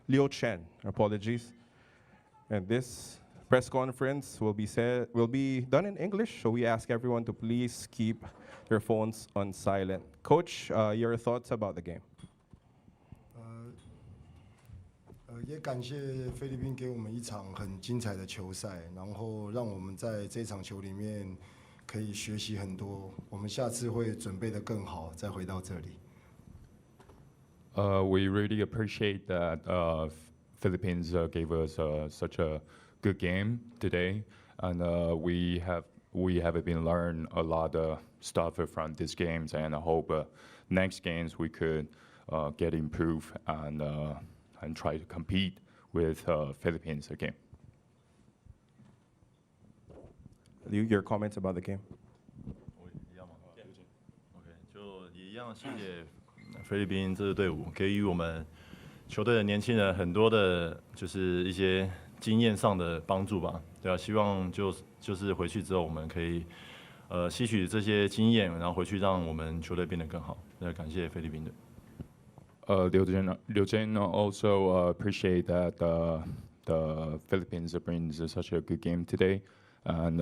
Liu Chen. Apologies. And this press conference will be done in English, so we ask everyone to please keep their phones on silent. Coach, your thoughts about the game? 也感谢菲律宾给我们一场很精彩的球赛，然后让我们在这场球里面可以学习很多。我们下次会准备得更好，再回到这里。We really appreciate that Philippines gave us such a good game today, and we have been learn a lot of stuff from these games, and I hope next games we could get improved and try to compete with Philippines again. Your comments about the game? 就一样，谢谢菲律宾这支队伍给予我们球队的年轻人很多的，就是一些经验上的帮助吧。对啊，希望就是回去之后我们可以吸取这些经验，然后回去让我们球队变得更好。感谢菲律宾队。Liu Chen also appreciate that the Philippines brings such a good game today, and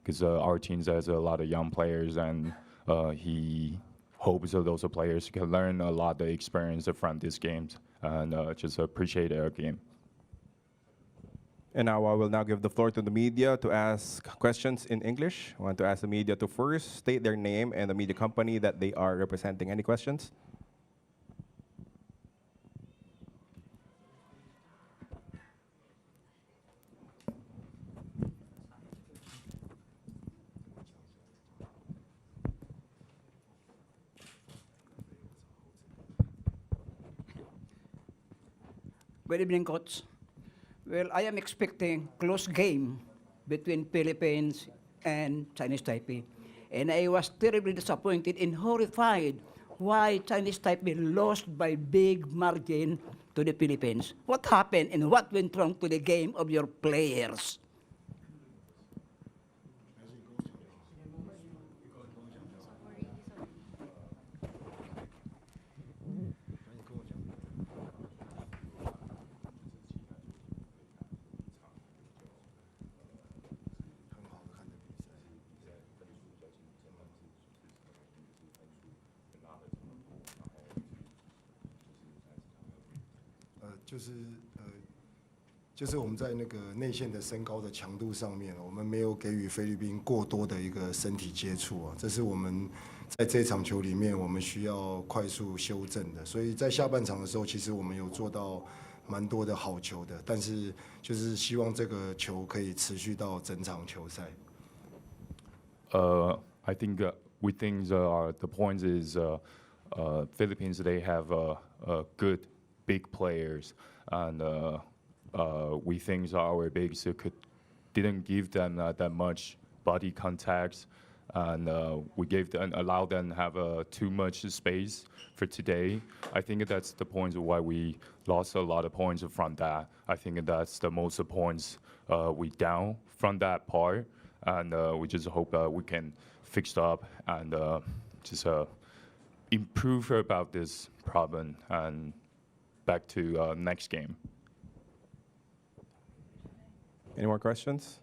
because our team has a lot of young players, and he hopes those players can learn a lot of experience from these games, and just appreciate our game. And now I will now give the floor to the media to ask questions in English. I want to ask the media to first state their name and the media company that they are representing. Any questions? Good evening, Coach. Well, I am expecting close game between Philippines and Chinese Taipei. And I was terribly disappointed and horrified why Chinese Taipei lost by big margin to the Philippines. What happened and what went wrong to the game of your players? Uh, 就是我们在那个内线的身高的强度上面，我们没有给予菲律宾过多的一个身体接触啊，这是我们在这场球里面我们需要快速修正的。所以在下半场的时候，其实我们有做到蛮多的好球的，但是就是希望这个球可以持续到整场球赛。I think we think the point is Philippines, they have good big players, and we think our bigs didn't give them that much body contacts, and we allowed them to have too much space for today. I think that's the point why we lost a lot of points from that. I think that's the most points we down from that part, and we just hope we can fix up and just improve about this problem and back to next game. Any more questions?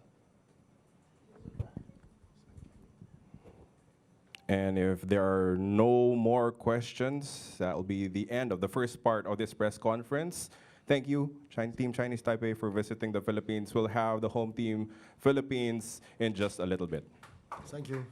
And if there are no more questions, that will be the end of the first part of this press conference. Thank you, Team Chinese Taipei, for visiting the Philippines. We'll have the home team, Philippines, in just a little bit. Thank you.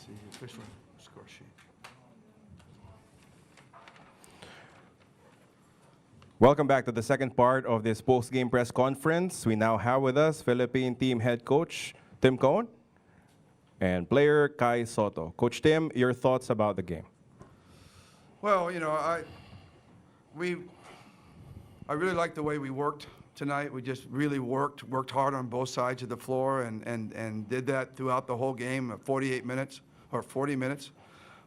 See the official score sheet. Welcome back to the second part of this post-game press conference. We now have with us Philippine team head coach Tim Cohn and player Kai Soto. Coach Tim, your thoughts about the game? Well, you know, I really liked the way we worked tonight. We just really worked hard on both sides of the floor and did that throughout the whole game, 48 minutes or 40 minutes.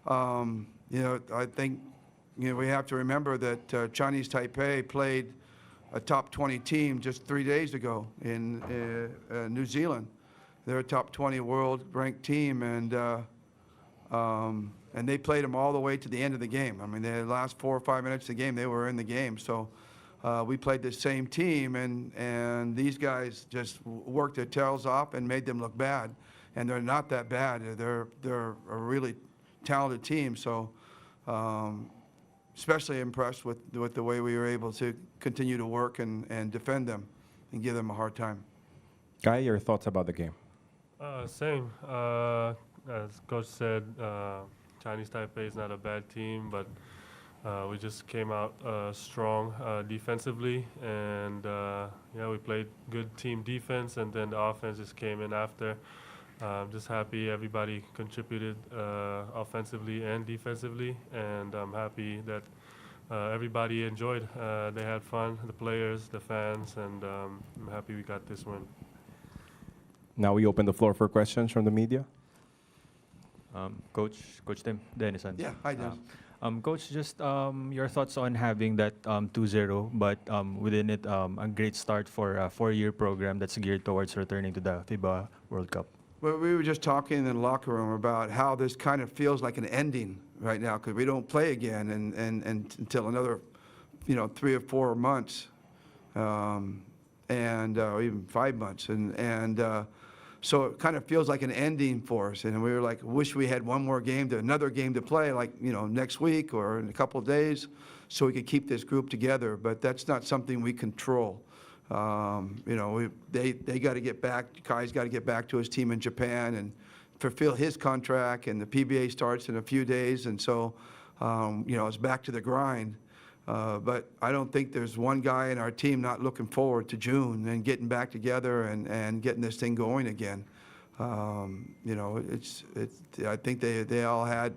You know, I think, you know, we have to remember that Chinese Taipei played a top 20 team just 3 days ago in New Zealand. They're a top 20 world-ranked team, and they played them all the way to the end of the game. I mean, the last 4 or 5 minutes of the game, they were in the game. So we played the same team, and these guys just worked their tails off and made them look bad. And they're not that bad. They're a really talented team. So especially impressed with the way we were able to continue to work and defend them and give them a hard time. Kai, your thoughts about the game? Same. As Coach said, Chinese Taipei is not a bad team, but we just came out strong defensively, and yeah, we played good team defense, and then the offense just came in after. I'm just happy everybody contributed offensively and defensively, and I'm happy that everybody enjoyed. They had fun, the players, the fans, and I'm happy we got this win. Now we open the floor for questions from the media. Coach Tim, Denison. Yeah, hi, Dennis. Coach, just your thoughts on having that 2-0, but within it, a great start for a 4-year program that's geared towards returning to the FIBA World Cup. Well, we were just talking in the locker room about how this kind of feels like an ending right now, because we don't play again and until another, you know, 3 or 4 months, and even 5 months, so it kind of feels like an ending for us. And we were like, wish we had one more game, another game to play, like, you know, next week or in a couple of days, so we could keep this group together. But that's not something we control. You know, they got to get back. Kai's got to get back to his team in Japan and fulfill his contract. And the PBA starts in a few days, and so you know, it's back to the grind. But I don't think there's one guy in our team not looking forward to June and getting back together and getting this thing going again. You know, I think they all had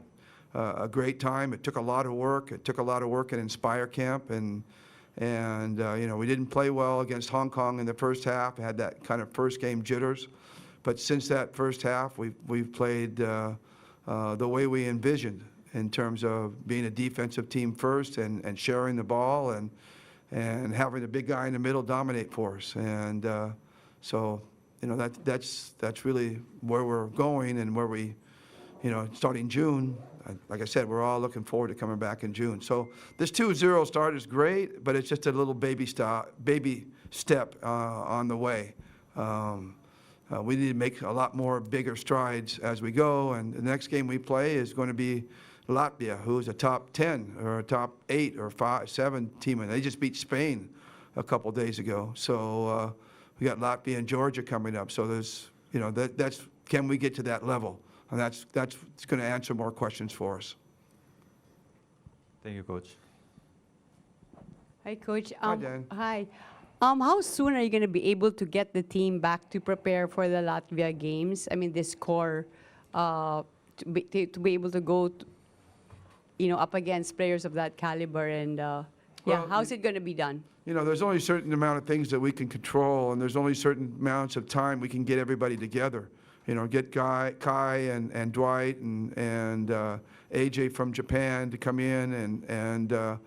a great time. It took a lot of work. It took a lot of work at Inspire Camp, and you know, we didn't play well against Hong Kong in the first half. Had that kind of first game jitters, but since that first half, we've played the way we envisioned, in terms of being a defensive team first and sharing the ball and having the big guy in the middle dominate for us. And so, you know, that's really where we're going and where we, you know, starting June, like I said, we're all looking forward to coming back in June. So this 2-0 start is great, but it's just a little baby step on the way. We need to make a lot more bigger strides as we go, and the next game we play is going to be Latvia, who's a top 10 or a top 8 or 7 team, and they just beat Spain a couple days ago. So we got Latvia and Georgia coming up. So there's, you know, that's can we get to that level, and that's going to answer more questions for us. Thank you, Coach. Hi, Coach. Hi, Dan. Hi. How soon are you going to be able to get the team back to prepare for the Latvia games? I mean, this core to be able to go, up against players of that caliber? And yeah, Well, how's it going to be done? There's only a certain amount of things that we can control, and there's only certain amounts of time we can get everybody together. Get Kai and Dwight and AJ from Japan to come in, and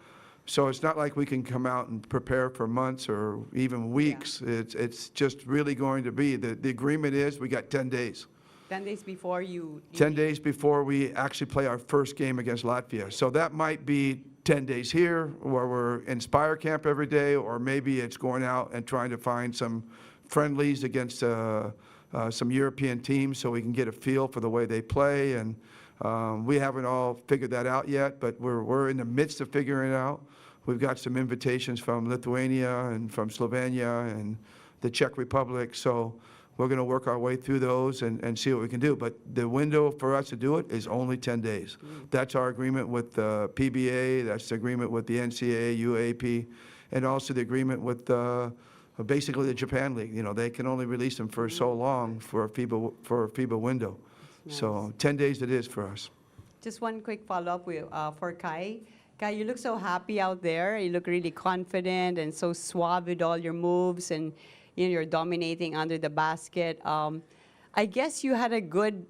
so it's not like we can come out and prepare for months or even weeks. It's just really going to be, the agreement is we got 10 days. 10 days before you... 10 days before we actually play our first game against Latvia. So that might be 10 days here, where we're in Spire camp every day, or maybe it's going out and trying to find some friendlies against some European teams so we can get a feel for the way they play. And we haven't all figured that out yet, but we're in the midst of figuring it out. We've got some invitations from Lithuania and from Slovenia and the Czech Republic. So we're going to work our way through those and see what we can do. But the window for us to do it is only 10 days. That's our agreement with the PBA. That's the agreement with the NCAA, UAP, and also the agreement with basically the Japan League. They can only release them for so long for a FIBA window. Nice. So 10 days it is for us. Just one quick follow-up for Kai. Kai, you look so happy out there. You look really confident and so suave with all your moves, and you're dominating under the basket. I guess you had a good,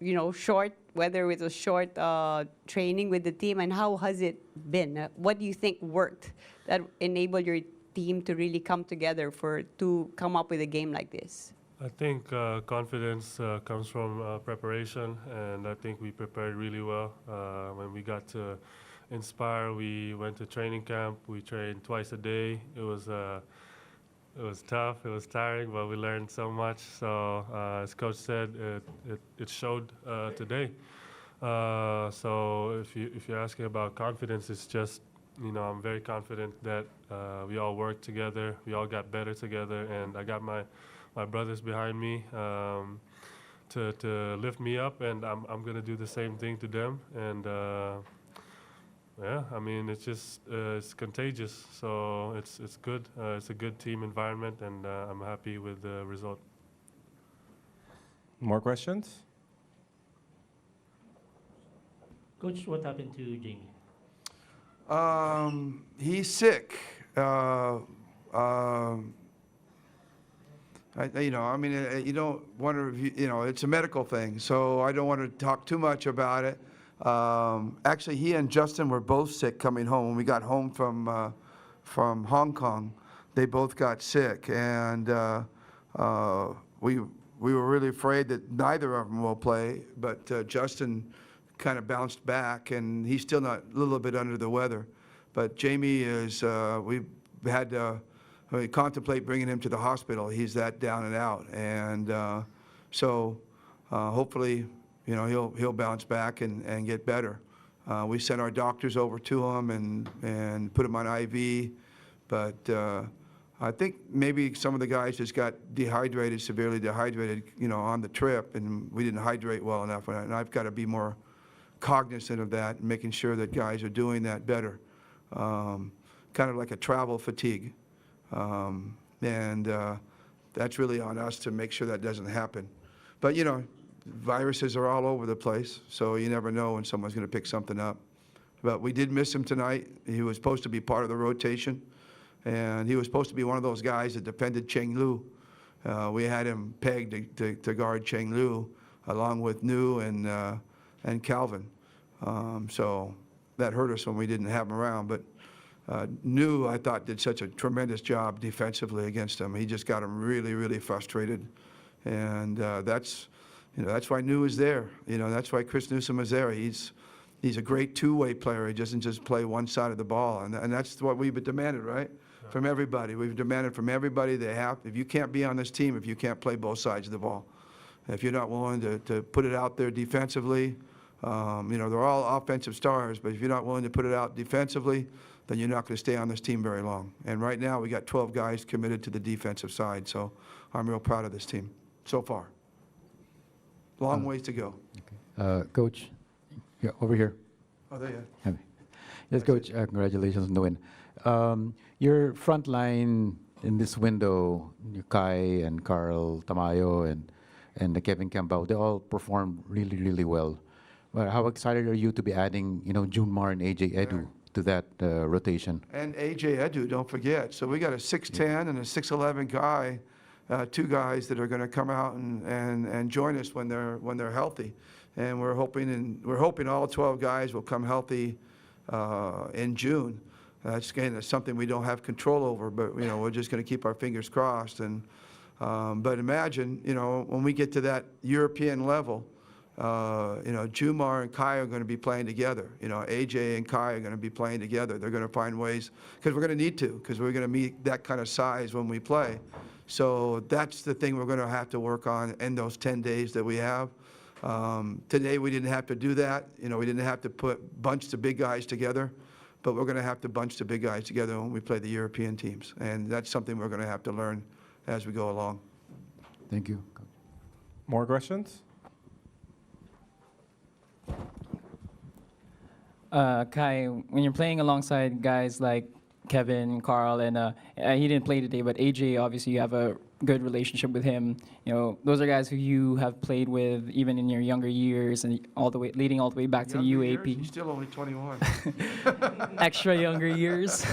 short, whether it was short training with the team, and how has it been? What do you think worked that enabled your team to really come together to come up with a game like this? I think confidence comes from preparation, and I think we prepared really well. When we got to Inspire, we went to training camp. We trained twice a day. It was tough. It was tiring, but we learned so much. So as Coach said, it showed today. So if you're asking about confidence, it's just I'm very confident that we all worked together. We all got better together, and I got my brothers behind me to lift me up, and I'm gonna do the same thing to them. And yeah, I mean, it's just it's contagious. So it's good. It's a good team environment, and I'm happy with the result. More questions? Coach, what happened to Jamie? He's sick. You don't want to, it's a medical thing, so I don't want to talk too much about it. Actually, he and Justin were both sick coming home. When we got home from Hong Kong, they both got sick, and we were really afraid that neither of them will play, but Justin kind of bounced back, and he's still not a little bit under the weather. But Jamie is, we had to contemplate bringing him to the hospital. He's that down and out, and so hopefully, he'll bounce back and get better. We sent our doctors over to him and put him on IV, but I think maybe some of the guys just got dehydrated, severely dehydrated, on the trip, and we didn't hydrate well enough. And I've got to be more cognizant of that and making sure that guys are doing that better. Kind of like a travel fatigue. And that's really on us to make sure that doesn't happen. But, viruses are all over the place, so you never know when someone's going to pick something up. But we did miss him tonight. He was supposed to be part of the rotation, and he was supposed to be one of those guys that defended Cheng Lu. We had him pegged to guard Cheng Lu, along with Nu and Calvin. So that hurt us when we didn't have him around. But Nu, I thought, did such a tremendous job defensively against him. He just got him really, really frustrated. And that's why Nu is there. That's why Chris Newsom is there. He's a great two-way player. He doesn't just play one side of the ball. And that's what we've demanded, right? Yeah. From everybody. We've demanded from everybody they have. If you can't be on this team, if you can't play both sides of the ball, if you're not willing to put it out there defensively, they're all offensive stars, but if you're not willing to put it out defensively, then you're not going to stay on this team very long. And right now, we got 12 guys committed to the defensive side, so I'm real proud of this team so far. Long ways to go. Okay. Coach, yeah, over here. Oh, there you are. Yes, Coach, congratulations on the win. Your front line in this window, Kai and Carl Tamayo and and Kevin Campbell, they all performed really, really well. But how excited are you to be adding, Junmar and AJ Edu to that rotation? And AJ Edu, don't forget. So we got a 6'10" and a 6'11" guy, two guys that are going to come out and join us when they're healthy. And we're hoping all 12 guys will come healthy in June. That's again something we don't have control over, but we're just going to keep our fingers crossed. And but imagine, when we get to that European level, Jumar and Kai are going to be playing together. AJ and Kai are going to be playing together. They're going to find ways, because we're going to need to, because we're going to meet that kind of size when we play. So that's the thing we're going to have to work on in those 10 days that we have. Today we didn't have to do that. We didn't have to bunch the big guys together, but we're going to have to bunch the big guys together when we play the European teams. And that's something we're going to have to learn as we go along. Thank you. More questions? Kai, when you're playing alongside guys like Kevin, Carl, and he didn't play today, but AJ, obviously you have a good relationship with him. Those are guys who you have played with even in your younger years and leading all the way back to the UAP. Years? He's still only 21. Extra younger years.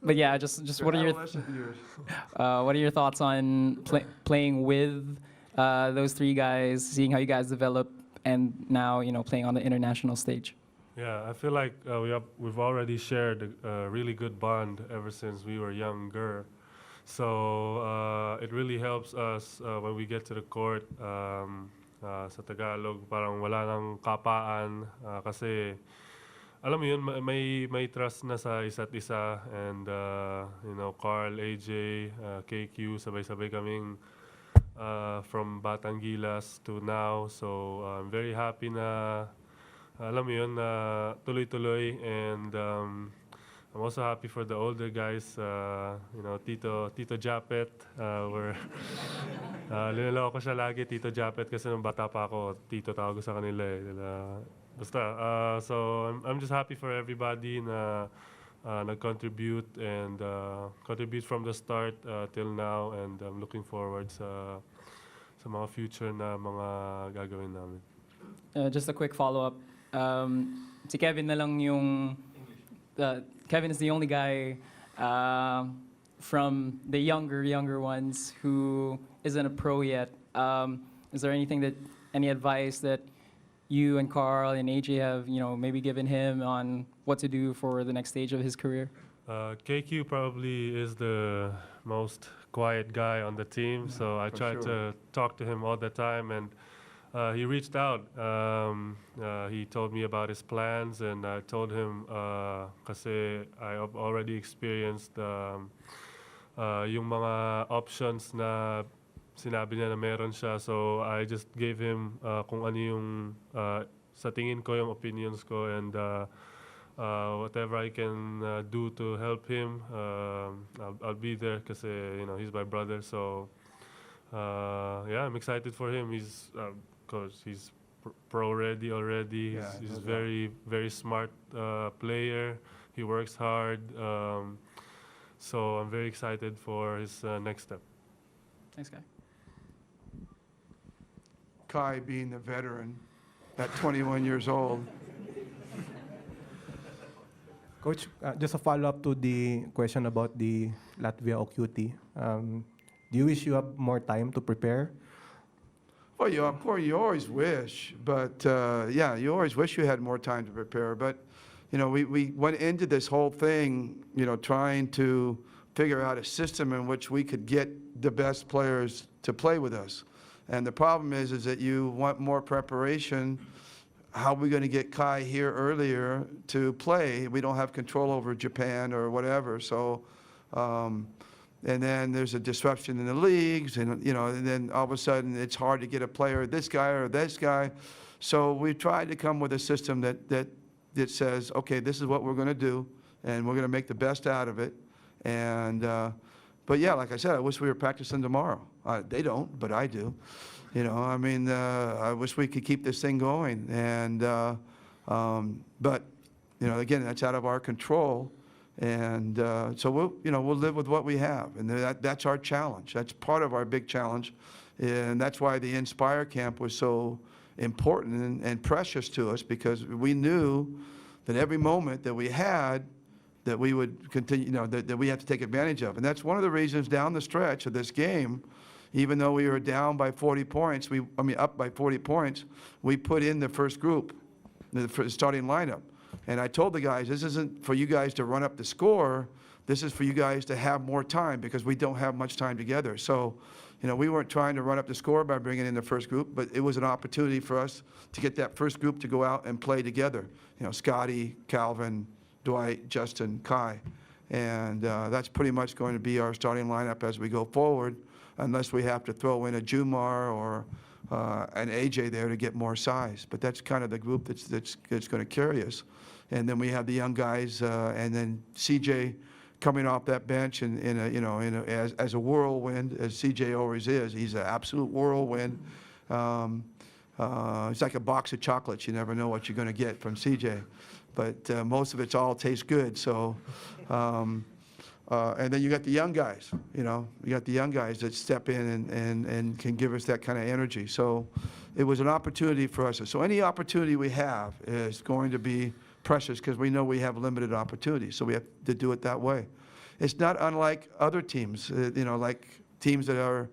But yeah, just what are your what are your thoughts on playing with those three guys, seeing how you guys develop, and now playing on the international stage? Yeah, I feel like we've already shared a really good bond ever since we were younger. So it really helps us when we get to the court. Sa Tagalog, parang wala nang kapaan kasi alam mo yun, may trust na sa isa't isa, and Carl, AJ, KQ, sabay-sabay kaming from Batang Gilas to now. So I'm very happy na alam mo yun, na tuloy-tuloy, and I'm also happy for the older guys, Tito Japet. Linalaw ko siya lagi, Tito Japet, kasi nung bata pa ako, Tito tawag ko sa kanila Basta, so I'm just happy for everybody na nag-contribute and contribute from the start till now, and I'm looking forward sa mga future na mga gagawin namin. Just a quick follow-up. Si Kevin na lang yung... Kevin is the only guy from the younger ones who isn't a pro yet. Is there any advice that you and Carl and AJ have, maybe given him on what to do for the next stage of his career? KQ probably is the most quiet guy on the team, so I try to talk to him all the time, and he reached out. He told me about his plans, and I told him kasi I have already experienced yung mga options na sinabi niya na meron siya. So I just gave him kung ano yung sa tingin ko yung opinions ko, and whatever I can do to help him, I'll be there kasi he's my brother. So yeah, I'm excited for him. He's because he's pro ready already. Yeah, he's very, very smart player. He works hard. So I'm very excited for his next step. Thanks, Kai. Kai being the veteran at 21 years old. Coach, just a follow-up to the question about the Latvia OQT. Do you wish you have more time to prepare? Well, of course, you always wish, but yeah, you always wish you had more time to prepare. But we went into this whole thing, trying to figure out a system in which we could get the best players to play with us. And the problem is that you want more preparation. How are we going to get Kai here earlier to play? We don't have control over Japan or whatever. So, and then there's a disruption in the leagues, and and then all of a sudden it's hard to get a player, this guy or this guy. So we tried to come with a system that says, okay, this is what we're going to do, and we're going to make the best out of it. And but yeah, like I said, I wish we were practicing tomorrow. They don't, but I do. I wish we could keep this thing going. And but again, that's out of our control. And so we'll live with what we have, and that's our challenge. That's part of our big challenge, And that's why the Inspire camp was so important and precious to us, because we knew that every moment that we had, that we would continue, that we have to take advantage of. And that's one of the reasons down the stretch of this game, even though we were down by 40 points, up by 40 points, we put in the first group, the starting lineup. And I told the guys, this isn't for you guys to run up the score, this is for you guys to have more time, because we don't have much time together. So, we weren't trying to run up the score by bringing in the first group, but it was an opportunity for us to get that first group to go out and play together. Scotty, Calvin, Dwight, Justin, Kai. And that's pretty much going to be our starting lineup as we go forward, unless we have to throw in a Jumar or an AJ there to get more size. But that's kind of the group that's going to carry us. And then we have the young guys, and then CJ coming off that bench as a whirlwind, as CJ always is. He's an absolute whirlwind. It's like a box of chocolates. You never know what you're going to get from CJ. But most of it all tastes good. So, and then you got the young guys, you got the young guys that step in and can give us that kind of energy. So it was an opportunity for us. So any opportunity we have is going to be precious, because we know we have limited opportunities. So we have to do it that way. It's not unlike other teams, like teams that are,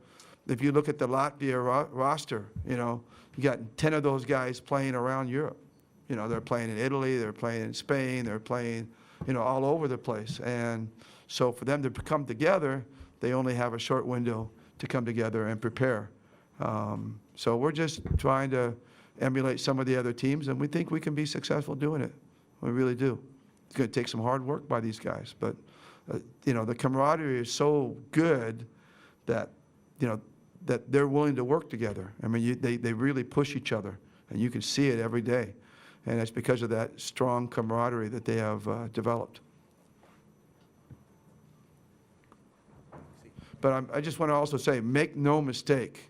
if you look at the Latvia roster, you got 10 of those guys playing around Europe. They're playing in Italy, they're playing in Spain, they're playing, all over the place. And so for them to come together, they only have a short window to come together and prepare. So we're just trying to emulate some of the other teams, and we think we can be successful doing it. We really do. It's going to take some hard work by these guys, but the camaraderie is so good that that they're willing to work together. I mean, they really push each other, and you can see it every day. And it's because of that strong camaraderie that they have developed. But I just want to also say, make no mistake,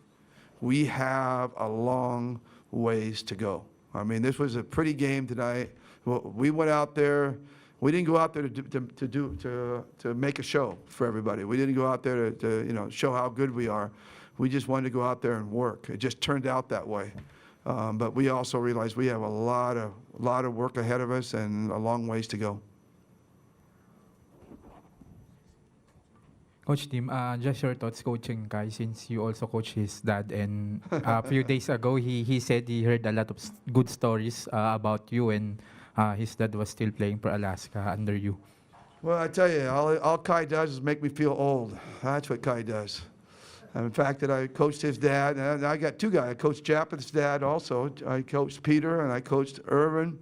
we have a long ways to go. I mean, this was a pretty game tonight. We went out there. We didn't go out there to make a show for everybody. We didn't go out there to show how good we are. We just wanted to go out there and work. It just turned out that way. But we also realized we have a lot of work ahead of us and a long ways to go. Coach Tim, just your thoughts coaching Kai, since you also coach his dad, and a few days ago he said he heard a lot of good stories about you, and his dad was still playing for Alaska under you. Well, I tell you, all Kai does is make me feel old. That's what Kai does. And the fact that I coached his dad, and I got two guys. I coached Japeth's dad also. I coached Peter, and I coached Irvin,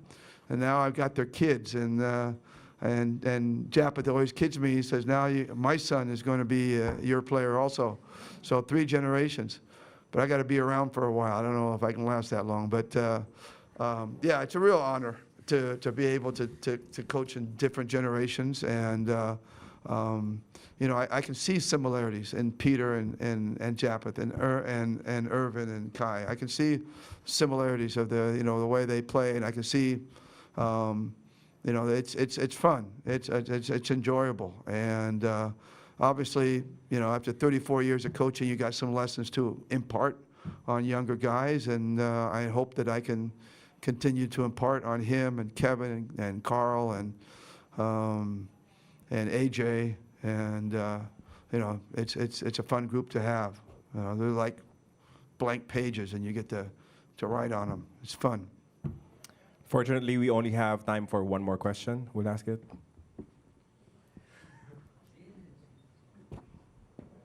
and now I've got their kids. And Japeth always kids me. He says, now my son is going to be your player also. So 3 generations. But I got to be around for a while. I don't know if I can last that long. But yeah, it's a real honor to be able to coach in different generations. And I can see similarities in Peter and Japeth and Irvin and Kai. I can see similarities of the way they play, and I can see it's fun. It's enjoyable, and obviously after 34 years of coaching, you got some lessons to impart on younger guys, and I hope that I can continue to impart on him and Kevin and Carl and AJ, and it's a fun group to have. They're like blank pages, and you get to write on them. It's fun. Fortunately, we only have time for one more question. We'll ask it.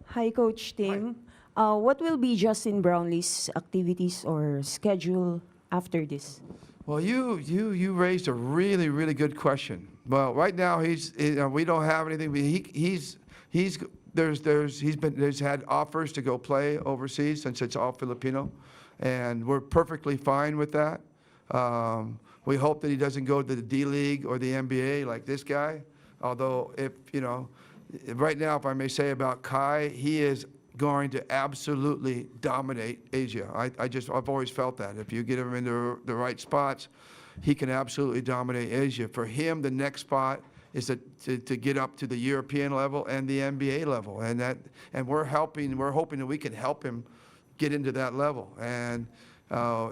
Hi, Coach Tim. What will be Justin Brownlee's activities or schedule after this? Well, you raised a really, really good question. Well, right now we don't have anything. He's had offers to go play overseas since it's all Filipino, and we're perfectly fine with that. We hope that he doesn't go to the D League or the NBA like this guy. Although, right now, if I may say about Kai, he is going to absolutely dominate Asia. I've always felt that. If you get him into the right spots, he can absolutely dominate Asia. For him, the next spot is to get up to the European level and the NBA level, and we're hoping that we can help him get into that level. And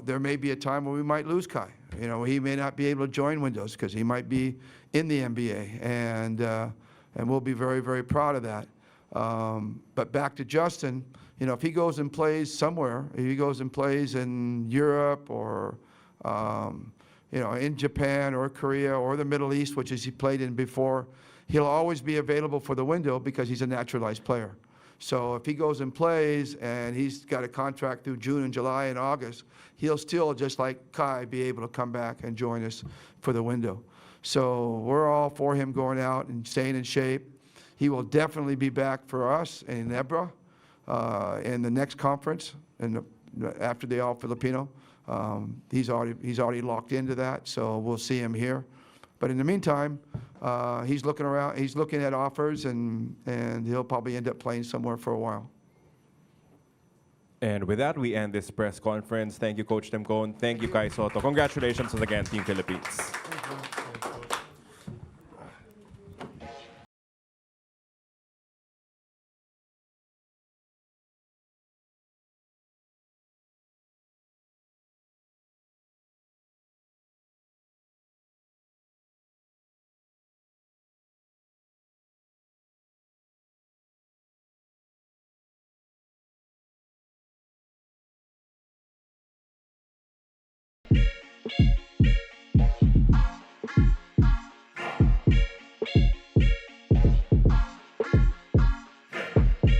there may be a time where we might lose Kai. You know, he may not be able to join Windows because he might be in the NBA, and we'll be very, very proud of that. But back to Justin, you know, if he goes and plays somewhere, if he goes and plays in Europe or you know, in Japan or Korea or the Middle East, which is he played in before, he'll always be available for the window because he's a naturalized player. So if he goes and plays and he's got a contract through June and July and August, he'll still, just like Kai, be able to come back and join us for the window. So we're all for him going out and staying in shape. He will definitely be back for us in Ebra in the next conference after the All-Filipino. He's already locked into that, so we'll see him here. But in the meantime, he's looking around. He's looking at offers, and he'll probably end up playing somewhere for a while. And with that, we end this press conference. Thank you, Coach Tim Cone. Thank you, Kai Soto. Congratulations once again, Team Philippines.